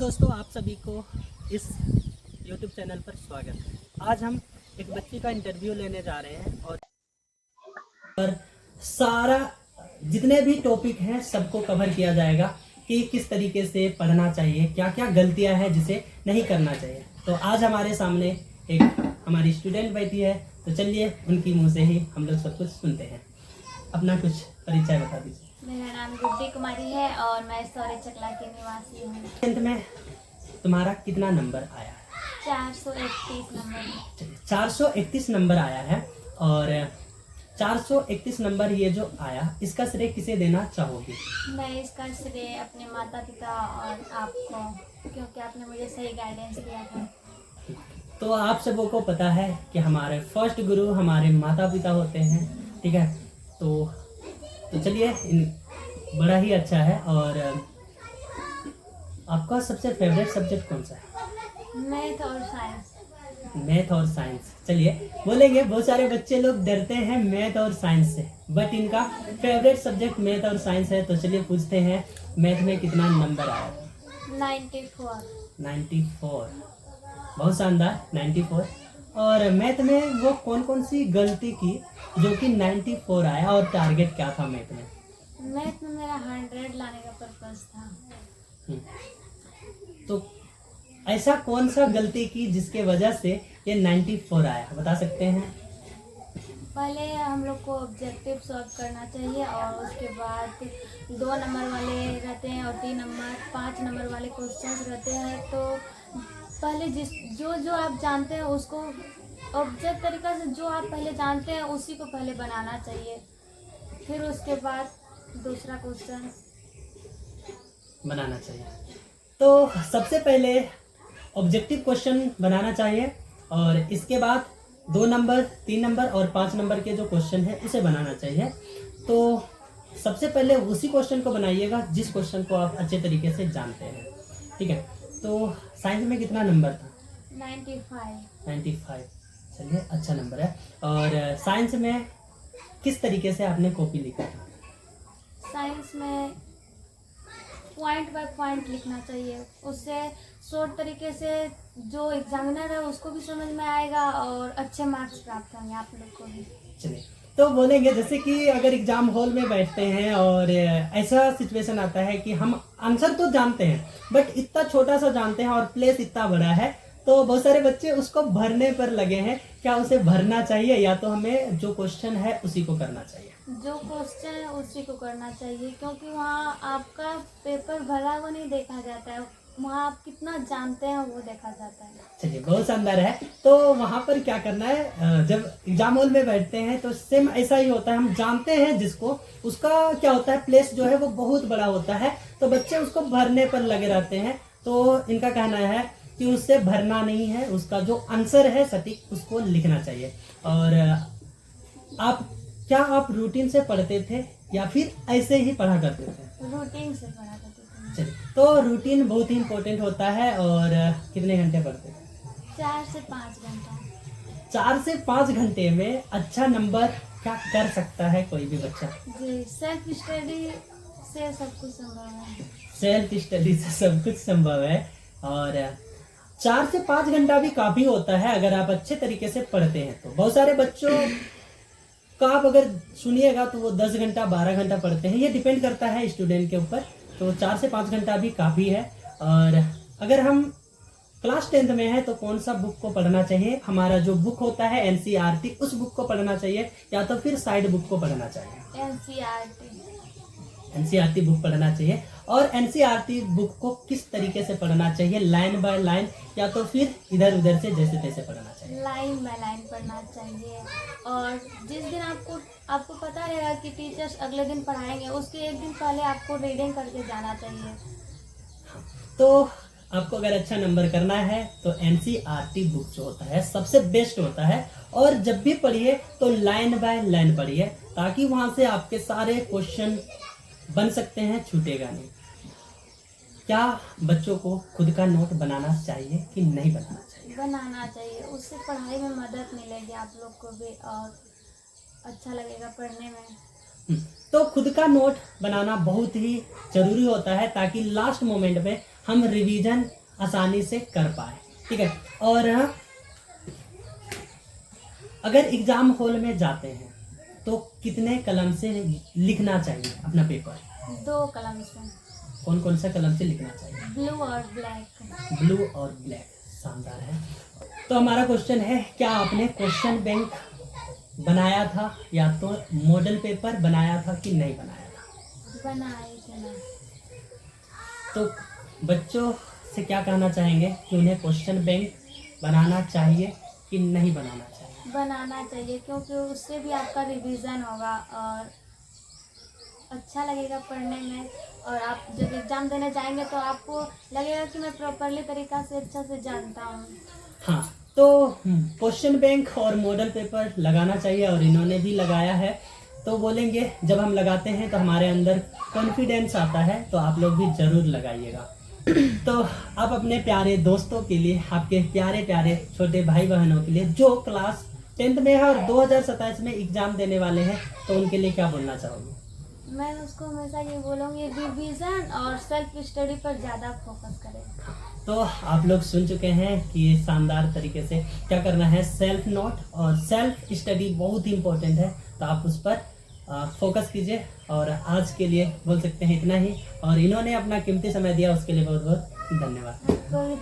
दोस्तों, आप सभी को इस YouTube चैनल पर स्वागत है। आज हम एक बच्ची का इंटरव्यू लेने जा रहे हैं और सारा जितने भी टॉपिक हैं सबको कवर किया जाएगा कि किस तरीके से पढ़ना चाहिए, क्या क्या गलतियां हैं जिसे नहीं करना चाहिए। तो आज हमारे सामने एक हमारी स्टूडेंट बैठी है, तो चलिए उनकी मुँह से ही हम लोग सब कुछ सुनते हैं। अपना कुछ परिचय बता दीजिए। मेरा नाम गुड्डी कुमारी है और मैं सौरे चकला की निवासी हूँ। 10th में तुम्हारा कितना नंबर आया है? 431 नंबर। 431 नंबर आया है। और 431 नंबर ये जो आया, इसका श्रेय किसे देना चाहोगी? मैं इसका श्रेय अपने माता पिता और आपको, क्योंकि आपने मुझे सही गाइडेंस दिया था। तो आप सबों को पता है कि हमारे फर्स्ट गुरु हमारे माता पिता होते हैं, ठीक है। तो चलिए, बड़ा ही अच्छा है। और आपका सबसे फेवरेट सब्जेक्ट कौन सा है? मैथ और साइंस। मैथ और साइंस। चलिए बोलेंगे, बहुत सारे बच्चे लोग डरते हैं मैथ और साइंस से, बट इनका फेवरेट सब्जेक्ट मैथ और साइंस है। तो चलिए पूछते हैं, मैथ में कितना नंबर आया? 94। 94। बहुत शानदार, 94। और मैथ में वो कौन कौन सी गलती की जो कि 94 आया, और टारगेट क्या था मैथ में? मैथ में मेरा 100 लाने का पर्पस था। तो ऐसा कौन सा गलती की जिसके वजह से ये 94 आया, बता सकते हैं? पहले हम लोग को ऑब्जेक्टिव सॉल्व करना चाहिए और उसके बाद 2 नंबर वाले रहते हैं और 5 नंबर वाले क्वेश्चंस रहते हैं। तो पहले जो आप जानते हैं उसको ऑब्जेक्ट तरीका से, जो आप पहले जानते हैं उसी को पहले बनाना चाहिए, फिर उसके बाद दूसरा क्वेश्चन बनाना चाहिए। तो सबसे पहले ऑब्जेक्टिव क्वेश्चन बनाना चाहिए और इसके बाद 2 नंबर, 3 नंबर और 5 नंबर के जो क्वेश्चन है उसे बनाना चाहिए। तो सबसे पहले उसी क्वेश्चन को बनाइएगा जिस क्वेश्चन को आप अच्छे तरीके से जानते हैं, ठीक है। तो साइंस में कितना नंबर था? 95। चलिए, अच्छा नंबर है। और साइंस में किस तरीके से आपने कॉपी लिखा था? साइंस में पॉइंट बाय पॉइंट लिखना चाहिए, उससे शॉर्ट तरीके से जो एग्जामिनर है उसको भी समझ में आएगा और अच्छे मार्क्स प्राप्त होंगे आप लोग को भी। चलिए, तो बोलेंगे जैसे कि अगर एग्जाम हॉल में बैठते हैं और ऐसा सिचुएशन आता है कि हम आंसर तो जानते हैं बट इतना छोटा सा जानते हैं और प्लेस इतना बड़ा है, तो बहुत सारे बच्चे उसको भरने पर लगे हैं। क्या उसे भरना चाहिए या तो हमें जो क्वेश्चन है उसी को करना चाहिए? जो क्वेश्चन है उसी को करना चाहिए, क्योंकि वहाँ आपका पेपर भरा हुआ नहीं देखा जाता है, वहाँ आप कितना जानते हैं वो देखा जाता है। चलिए, बहुत शानदार है। तो वहाँ पर क्या करना है, जब एग्जाम हॉल में बैठते हैं तो सेम ऐसा ही होता है। हम जानते हैं जिसको, उसका क्या होता है, प्लेस जो है वो बहुत बड़ा होता है, तो बच्चे उसको भरने पर लगे रहते हैं। तो इनका कहना है कि उससे भरना नहीं है, उसका जो आंसर है सटीक उसको लिखना चाहिए। और आप रूटीन से पढ़ते थे या फिर ऐसे ही पढ़ा करते थे? रूटीन से पढ़ा करते थे। चलिए, तो रूटीन बहुत ही इम्पोर्टेंट होता है। और कितने घंटे पढ़ते थे? 4 से 5 घंटा। 4 से 5 घंटे में अच्छा नंबर क्या कर सकता है कोई भी बच्चा? जी, सेल्फ स्टडी से सब कुछ संभव है। सेल्फ स्टडी से सब कुछ संभव है। और 4 से 5 घंटा भी काफी होता है अगर आप अच्छे तरीके से पढ़ते हैं। तो बहुत सारे बच्चों का आप अगर सुनिएगा तो वो 10 घंटा 12 घंटा पढ़ते हैं, ये डिपेंड करता है स्टूडेंट के ऊपर। तो 4 से 5 घंटा भी काफ़ी है। और अगर हम क्लास 10th में है तो कौन सा बुक को पढ़ना चाहिए? हमारा जो बुक होता है NCERT, उस बुक को पढ़ना चाहिए या तो फिर साइड बुक को पढ़ना चाहिए? NCERT बुक पढ़ना चाहिए। और NCERT बुक को किस तरीके से पढ़ना चाहिए, लाइन बाय लाइन या तो फिर इधर उधर से जैसे तैसे पढ़ना चाहिए? लाइन बाय लाइन पढ़ना चाहिए। और जिस दिन आपको पता रहेगा कि टीचर्स अगले दिन पढ़ाएंगे, उसके एक दिन पहले आपको रीडिंग करके जाना चाहिए। तो आपको अगर अच्छा नंबर करना है तो NCERT बुक जो होता है सबसे बेस्ट होता है। और जब भी पढ़िए तो लाइन बाय लाइन पढ़िए, ताकि वहां से आपके सारे क्वेश्चन बन सकते हैं, छूटेगा नहीं। क्या बच्चों को खुद का नोट बनाना चाहिए कि नहीं बनाना चाहिए? बनाना चाहिए, उससे पढ़ाई में मदद मिलेगी आप लोग को भी और अच्छा लगेगा पढ़ने में। तो खुद का नोट बनाना बहुत ही जरूरी होता है, ताकि लास्ट मोमेंट में हम रिवीजन आसानी से कर पाए। ठीक है। और अगर एग्जाम हॉल में जाते हैं तो कितने कलम से लिखना चाहिए अपना पेपर? 2 कलम से। कौन कौन सा कलम से लिखना चाहिए? ब्लू और ब्लैक। ब्लू और ब्लैक, शानदार है। तो हमारा क्वेश्चन है, क्या आपने क्वेश्चन बैंक बनाया था या तो मॉडल पेपर बनाया था कि नहीं बनाया था? बनाए थे ना। तो बच्चों से क्या कहना चाहेंगे कि उन्हें क्वेश्चन बैंक बनाना चाहिए कि नहीं बनाना चाहिए? बनाना चाहिए, क्योंकि उससे भी आपका रिवीजन होगा और अच्छा लगेगा पढ़ने में, और आप जब एग्ज़ाम देने जाएंगे तो आपको लगेगा कि मैं प्रॉपरली तरीक़ा से अच्छा से जानता हूँ। हाँ, तो क्वेश्चन बैंक और मॉडल पेपर लगाना चाहिए और इन्होंने भी लगाया है। तो बोलेंगे जब हम लगाते हैं तो हमारे अंदर कॉन्फिडेंस आता है, तो आप लोग भी ज़रूर लगाइएगा। तो आप अपने प्यारे दोस्तों के लिए, आपके प्यारे प्यारे छोटे भाई बहनों के लिए जो क्लास 10th में है और 2027 में एग्ज़ाम देने वाले हैं, तो उनके लिए क्या बोलना चाहोगे? मैं उसको हमेशा ये बोलूँगी, रिवीजन और सेल्फ स्टडी पर ज़्यादा फोकस करें। तो आप लोग सुन चुके हैं कि ये शानदार तरीके से क्या करना है, सेल्फ नोट और सेल्फ स्टडी बहुत ही इम्पोर्टेंट है, तो आप उस पर फोकस कीजिए। और आज के लिए बोल सकते हैं इतना ही, और इन्होंने अपना कीमती समय दिया उसके लिए बहुत बहुत धन्यवाद। कोई